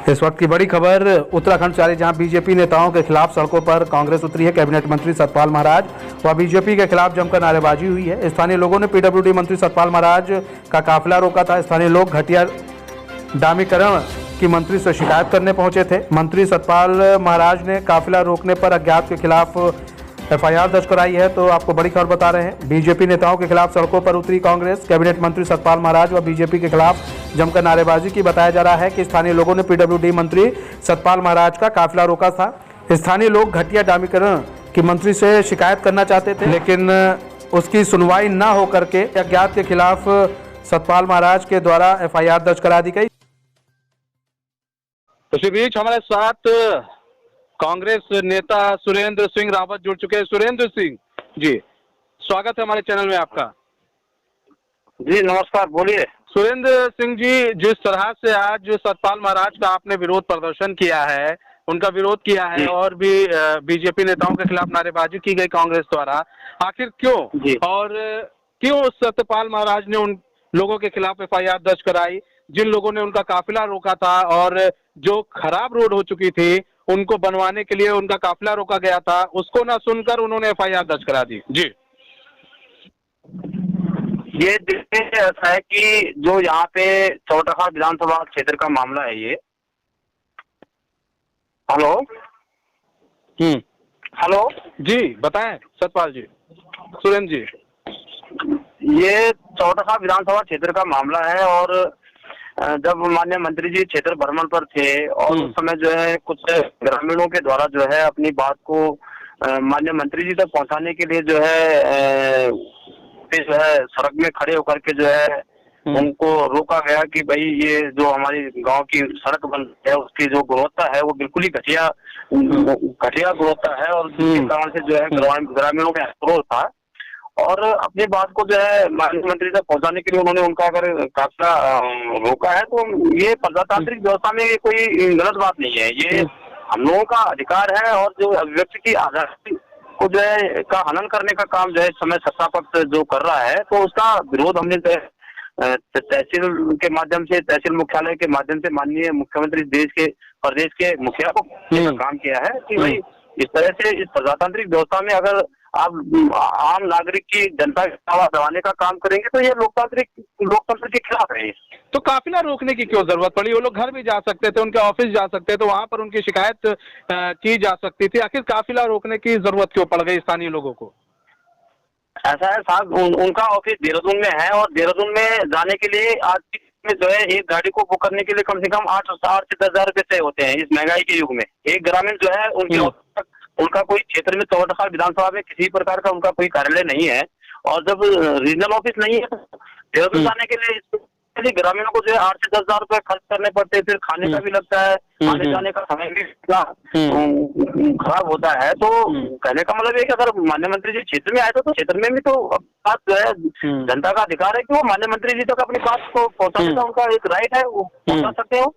इस वक्त की बड़ी खबर उत्तराखंड से आ रही, जहां बीजेपी नेताओं के खिलाफ सड़कों पर कांग्रेस उतरी है। कैबिनेट मंत्री सतपाल महाराज व बीजेपी के खिलाफ जमकर नारेबाजी हुई है। स्थानीय लोगों ने पीडब्ल्यूडी मंत्री सतपाल महाराज का काफिला रोका था। स्थानीय लोग घटिया डामीकरण की मंत्री से शिकायत करने पहुंचे थे। मंत्री सतपाल महाराज ने काफिला रोकने पर अज्ञात के खिलाफ एफआईआर दर्ज कराई है। तो आपको बड़ी खबर बता रहे हैं, बीजेपी नेताओं के खिलाफ सड़कों पर उतरी कांग्रेस। कैबिनेट मंत्री सतपाल महाराज व बीजेपी के खिलाफ जमकर नारेबाजी की। बताया जा रहा है कि स्थानीय लोगों ने पीडब्ल्यूडी मंत्री सतपाल महाराज का काफिला रोका था। स्थानीय लोग घटिया डामीकरण की मंत्री से शिकायत करना चाहते थे, लेकिन उसकी सुनवाई न होकर के अज्ञात के खिलाफ सतपाल महाराज के द्वारा एफआईआर दर्ज करा दी गई। इसी बीच हमारे साथ कांग्रेस नेता सुरेंद्र सिंह रावत जुड़ चुके हैं। सुरेंद्र सिंह जी, स्वागत है हमारे चैनल में आपका। जी नमस्कार, बोलिए। सुरेंद्र सिंह जी, जिस तरह से आज सतपाल महाराज का आपने विरोध प्रदर्शन किया है, उनका विरोध किया है और भी बीजेपी नेताओं के खिलाफ नारेबाजी की गई कांग्रेस द्वारा, आखिर क्यों और क्यों सतपाल महाराज ने उन लोगों के खिलाफ एफआईआर दर्ज कराई जिन लोगों ने उनका काफिला रोका था और जो खराब रोड हो चुकी थी उनको बनवाने के लिए उनका काफिला रोका गया था, उसको ना सुनकर उन्होंने एफआईआर दर्ज करा दी? जी, ये देखिए, ऐसा है कि जो यहाँ पे चौटहा विधानसभा क्षेत्र का मामला है ये। हेलो हेलो जी बताएं सतपाल जी, सुरेंद्र जी। ये चौटहा विधानसभा क्षेत्र का मामला है और जब माननीय मंत्री जी क्षेत्र भ्रमण पर थे और उस समय जो है कुछ ग्रामीणों के द्वारा जो है अपनी बात को माननीय मंत्री जी तक पहुंचाने के लिए जो है सड़क में खड़े होकर के जो है उनको रोका गया कि भाई ये जो हमारी गांव की सड़क बन है उसकी जो गुणवत्ता है वो बिल्कुल ही घटिया गुणवत्ता है और जिसके कारण से जो है ग्रामीणों में आक्रोश था और अपनी बात को जो है माननीय मंत्री तक पहुंचाने के लिए उन्होंने उनका अगर काफिला रोका है तो ये प्रजातांत्रिक व्यवस्था में ये कोई गलत बात नहीं है। ये हम लोगों का अधिकार है और जो अभिव्यक्ति की आजादी को जो है का हनन करने का काम जो है इस समय सत्ता पक्ष जो कर रहा है, तो उसका विरोध हमने तहसील के माध्यम से, तहसील मुख्यालय के माध्यम से माननीय मुख्यमंत्री प्रदेश के मुखिया को काम किया है कि भाई इस तरह से इस प्रजातांत्रिक व्यवस्था में अगर आप आम नागरिक की जनता की आवाज दबाने का काम करेंगे तो ये लोकतंत्र के खिलाफ है। तो काफिला रोकने की क्यों जरूरत पड़ी? वो लोग घर भी जा सकते थे, उनके ऑफिस जा सकते थे, वहां पर उनकी शिकायत की जा सकती थी। आखिर काफिला रोकने की जरूरत क्यों पड़ गई स्थानीय लोगों को? ऐसा है साहब, उनका ऑफिस देहरादून में है और देहरादून में जाने के लिए आज में जो है एक गाड़ी को बुक करने के लिए कम से कम 8 से 10 हजार रुपए तय होते हैं। इस महंगाई के युग में एक ग्रामीण जो है उनका कोई क्षेत्र में चौटहा विधानसभा में किसी प्रकार का उनका कोई कार्यालय नहीं है और जब रीजनल ऑफिस नहीं है तो देहरादून जाने के लिए ग्रामीणों को जो है 8 से 10 हजार रुपए खर्च करने पड़ते हैं। फिर खाने का भी लगता है, आने जाने का समय भी खराब होता है। तो कहने का मतलब है कि अगर माननीय मंत्री जी क्षेत्र में आए तो क्षेत्र में भी तो बात जो है जनता का अधिकार है कि वो माननीय मंत्री जी तक अपनी बात को पहुंचाने का उनका एक राइट है, वो पहुंचा सकते हो।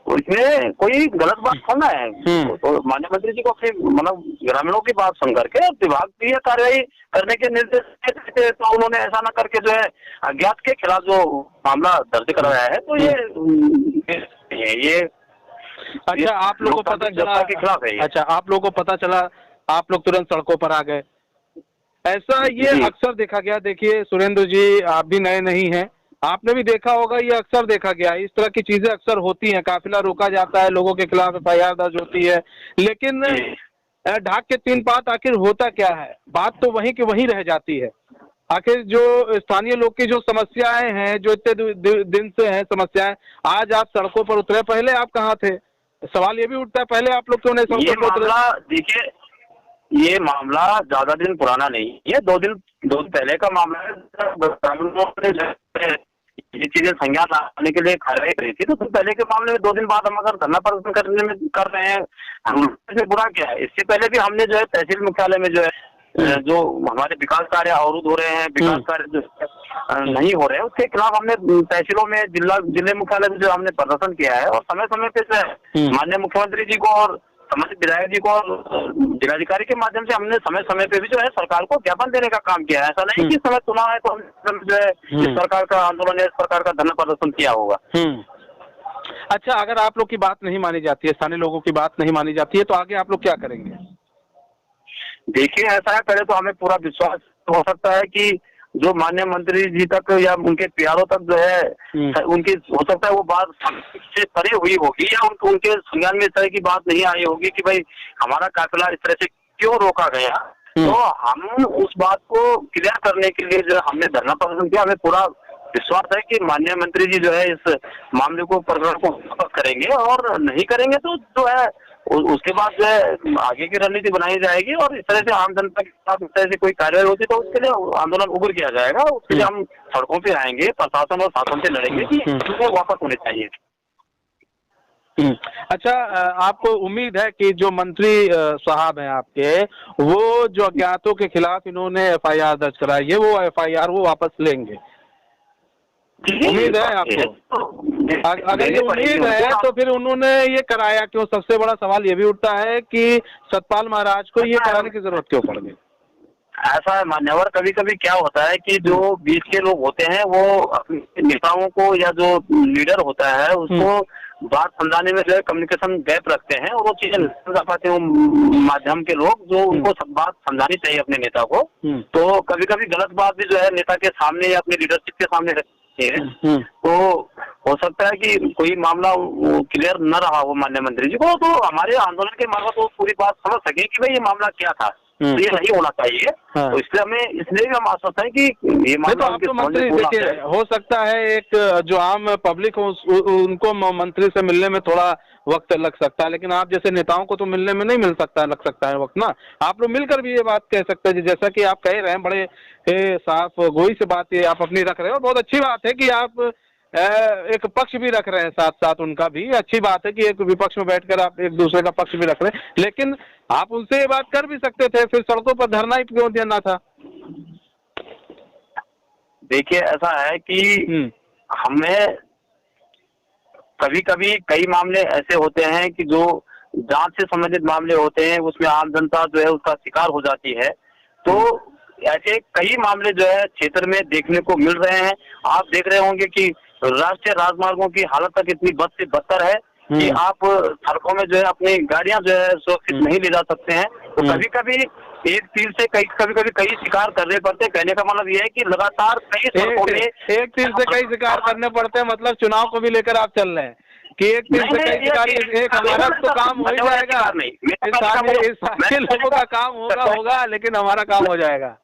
इसमें कोई गलत बात थोड़ा है। तो माननीय मंत्री जी को अपने मतलब ग्रामीणों की बात सुन करके विभाग की कार्रवाई करने के निर्देश थे, तो उन्होंने ऐसा न करके जो है अज्ञात के खिलाफ जो मामला दर्ज कराया है तो ये अच्छा, आप लोगों को पता चला के खिलाफ है। अच्छा, आप लोगों को पता चला, आप लोग तुरंत सड़कों पर आ गए। ऐसा ये अक्सर देखा गया। देखिए सुरेंद्र जी, आप भी नए नहीं हैं, आपने भी देखा होगा, ये अक्सर देखा गया। इस तरह की चीजें अक्सर होती हैं, काफिला रोका जाता है, लोगों के खिलाफ एफआईआर दर्ज होती है, लेकिन ढाक के 3 बात आखिर होता क्या है? बात तो वहीं की वहीं रह जाती है। आखिर जो स्थानीय लोग की जो समस्याएं हैं, जो इतने दिन से हैं समस्याएं, आज आप सड़कों पर उतरे, पहले आप कहाँ थे? सवाल ये भी उठता है, पहले आप लोग क्यों नहीं सड़कों पर उतरे? देखिए, ये मामला ज्यादा दिन पुराना नहीं है, 2 दिन पहले का मामला है। ये चीजें संज्ञान लाने के लिए कार्रवाई करी थी, तो पहले के मामले में 2 दिन बाद हम अगर धरना प्रदर्शन करने में कर रहे हैं, हमसे बुरा क्या है? इससे पहले भी हमने जो है तहसील मुख्यालय में जो है जो हमारे विकास कार्य अवरुद्ध हो रहे हैं, विकास कार्य जो नहीं हो रहे हैं, उसके खिलाफ हमने तहसीलों में, जिले मुख्यालय में जो हमने प्रदर्शन किया है और समय समय पे जो है माननीय मुख्यमंत्री जी को और संबंधित विधायक जी को और जिलाधिकारी के माध्यम से हमने समय समय पे भी जो है सरकार को ज्ञापन देने का काम किया है। ऐसा नहीं कि समय चुनाव है तो हमने जो है इस प्रकार का आंदोलन या इस प्रकार का धरना प्रदर्शन किया होगा। अच्छा, अगर आप लोग की बात नहीं मानी जाती है, स्थानीय लोगों की बात नहीं मानी जाती है, तो आगे आप लोग क्या करेंगे? देखिए, ऐसा करे तो हमें पूरा विश्वास हो सकता है कि जो माननीय मंत्री जी तक या उनके प्यारों तक जो है उनकी हो सकता है वो बात से परे हुई होगी, या उनके संज्ञान में इस तरह की बात नहीं आई होगी कि भाई हमारा काफिला इस तरह से क्यों रोका गया। तो हम उस बात को क्लियर करने के लिए जो हमने धरना प्रदर्शन किया, हमें पूरा विश्वास है कि माननीय मंत्री जी जो है इस मामले को प्रकरण को वापस करेंगे, और नहीं करेंगे तो जो है उसके बाद जो है आगे की रणनीति बनाई जाएगी, और इस तरह से आम जनता के साथ इस तरह से कोई कार्रवाई होती तो उसके लिए आंदोलन उग्र किया जाएगा। उसके लिए हम सड़कों पे आएंगे, प्रशासन और शासन से लड़ेंगे कि वो वापस होने चाहिए। अच्छा, आपको उम्मीद है कि जो मंत्री साहब हैं आपके, वो जो अज्ञातों के खिलाफ इन्होंने एफआईआर दर्ज कराई है, वो एफआईआर वो वापस लेंगे? उम्मीद है आपको? अगर ये उम्मीद है तो फिर उन्होंने ये कराया क्यों? सबसे बड़ा सवाल ये भी उठता है कि सतपाल महाराज को ये कराने की जरूरत क्यों पड़ गई? ऐसा है मान्यवर, कभी कभी क्या होता है कि जो बीच के लोग होते हैं वो अपने नेताओं को या जो लीडर होता है उसको बात समझाने में जो है कम्युनिकेशन गैप रखते हैं, और वो चीजें नहीं समझा पाते हैं माध्यम के लोग, जो उनको सब बात समझानी चाहिए अपने नेता को। तो कभी कभी गलत बात भी जो है नेता के सामने या अपने लीडरशिप के सामने रखती है। तो हो सकता है कि कोई मामला क्लियर न रहा हो माननीय मंत्री जी को, तो हमारे आंदोलन के मार्फत वो पूरी बात समझ सके कि भाई ये मामला क्या था, तो ये नहीं होना चाहिए। तो इसलिए भी हम आश्वस्त हैं कि ये मामला तो आप तो मंत्री देखिए, हो सकता है एक जो आम पब्लिक हो उनको मंत्री से मिलने में थोड़ा वक्त लग सकता है, लेकिन आप जैसे नेताओं को तो मिलने में नहीं लग सकता है वक्त ना। आप लोग मिलकर भी ये बात कह सकते हैं, जैसा कि आप कह रहे हैं, बड़े साफ गोई से बात ये आप अपनी रख रहे हो। बहुत अच्छी बात है कि आप एक पक्ष भी रख रहे हैं, साथ साथ उनका भी अच्छी बात है कि एक विपक्ष में बैठकर आप एक दूसरे का पक्ष भी रख रहे हैं, लेकिन आप उनसे ये बात कर भी सकते थे, फिर सड़कों पर धरना ही क्यों देना था? देखिए, ऐसा है कि हमें कभी कभी कई मामले ऐसे होते हैं कि जो जांच से संबंधित मामले होते हैं, उसमें आम जनता जो है उसका शिकार हो जाती है। तो ऐसे कई मामले जो है क्षेत्र में देखने को मिल रहे हैं। आप देख रहे होंगे कि राष्ट्रीय राजमार्गों की हालत तक इतनी बद से बदतर है कि आप सड़कों में जो है अपनी गाड़ियां जो है सुरक्षित नहीं ले जा सकते हैं। तो कभी कभी एक तीर से कई शिकार करने पड़ते हैं। कहने का मतलब ये है कि लगातार कई सड़कों में एक तीर से कई शिकार करने पड़ते हैं, मतलब चुनाव को भी लेकर आप चल रहे हैं कि एक तीर से कई शिकार, एक हमारा तो काम हो जाएगा, सारे लोगों का काम होगा, लेकिन हमारा काम हो जाएगा।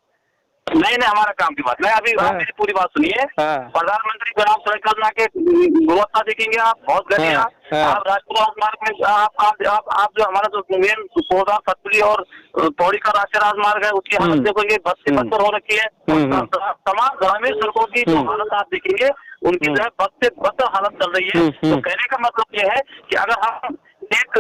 नहीं, हमारा काम की बात, मैं अभी मेरी पूरी बात सुनिए। प्रधानमंत्री ग्राम सड़क योजना के गुणवत्ता देखेंगे आप, बहुत घटिया। आप राष्ट्रीय राजमार्ग में आप जो हमारा जो मेन पौधा सतपुली और पौड़ी का राष्ट्रीय राजमार्ग है उसकी हालत देखोगे, बद से बदतर हो रखी है। तमाम ग्रामीण सड़कों की जो हालत आप देखेंगे उनकी जो है बद से बदतर हालत चल रही है। तो कहने का मतलब ये है कि अगर हम एक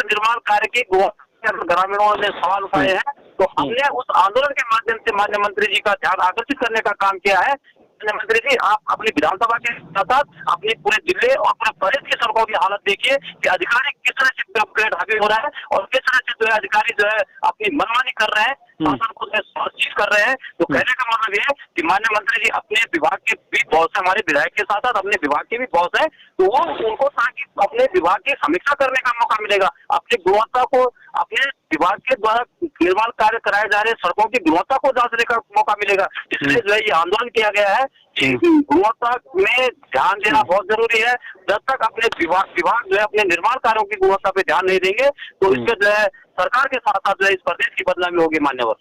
निर्माण कार्य की गुणवत्ता ग्रामीणों ने सवाल उठाए हैं, तो हमने उस आंदोलन के माध्यम से माननीय मंत्री जी का ध्यान आकर्षित करने का काम किया है। माननीय मंत्री जी, आप अपनी विधानसभा के साथ अपनी पूरे जिले और पूरे प्रदेश की सड़कों की हालत देखिए कि अधिकारी किस तरह से अपग्रेड हावी हो रहा है, और किस तरह से जो है अधिकारी जो है अपनी मनमानी कर रहे हैं, शासन को चीज कर रहे हैं। तो कहने का मतलब ये है कि माननीय मंत्री जी अपने विभाग के भी बॉस है, हमारे विधायक के साथ साथ अपने विभाग के भी बॉस है, तो वो उनको ताकि अपने विभाग की समीक्षा करने का मौका मिलेगा, अपनी गुणवत्ता को, अपने विभाग के द्वारा निर्माण कार्य कराए जा रहे सड़कों की गुणवत्ता को जांचने का मौका मिलेगा। इसलिए जो है ये आंदोलन किया गया है कि गुणवत्ता में ध्यान देना बहुत जरूरी है। जब तक अपने विभाग जो है अपने निर्माण कार्यों की गुणवत्ता पे ध्यान नहीं देंगे तो इसके जो है सरकार के साथ साथ जो है इस प्रदेश की बदनामी होगी मान्यवर।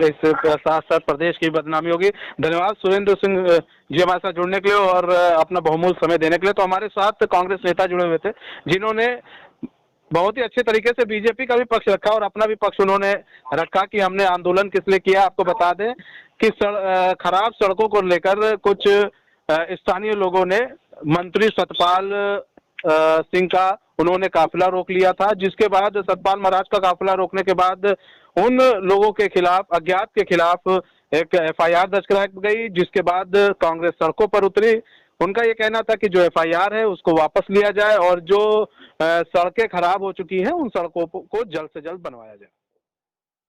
इस साथ साथ प्रदेश की बदनामी होगी। धन्यवाद सुरेंद्र सिंह जी हमारे साथ जुड़ने के लिए और अपना बहुमूल्य समय देने के लिए। तो हमारे साथ कांग्रेस नेता जुड़े हुए थे जिन्होंने बहुत ही अच्छे तरीके से बीजेपी का भी पक्ष रखा और अपना भी पक्ष उन्होंने रखा कि हमने आंदोलन किस लिए किया। आपको बता दें कि खराब सड़कों को लेकर कुछ स्थानीय लोगों ने मंत्री सतपाल सिंह का उन्होंने काफिला रोक लिया था, जिसके बाद सतपाल महाराज का काफिला रोकने के बाद उन लोगों के खिलाफ, अज्ञात के खिलाफ एक एफआईआर दर्ज कराई गई, जिसके बाद कांग्रेस सड़कों पर उतरी। उनका ये कहना था कि जो एफआईआर है उसको वापस लिया जाए और जो सड़कें खराब हो चुकी हैं उन सड़कों को जल्द से जल्द बनवाया जाए।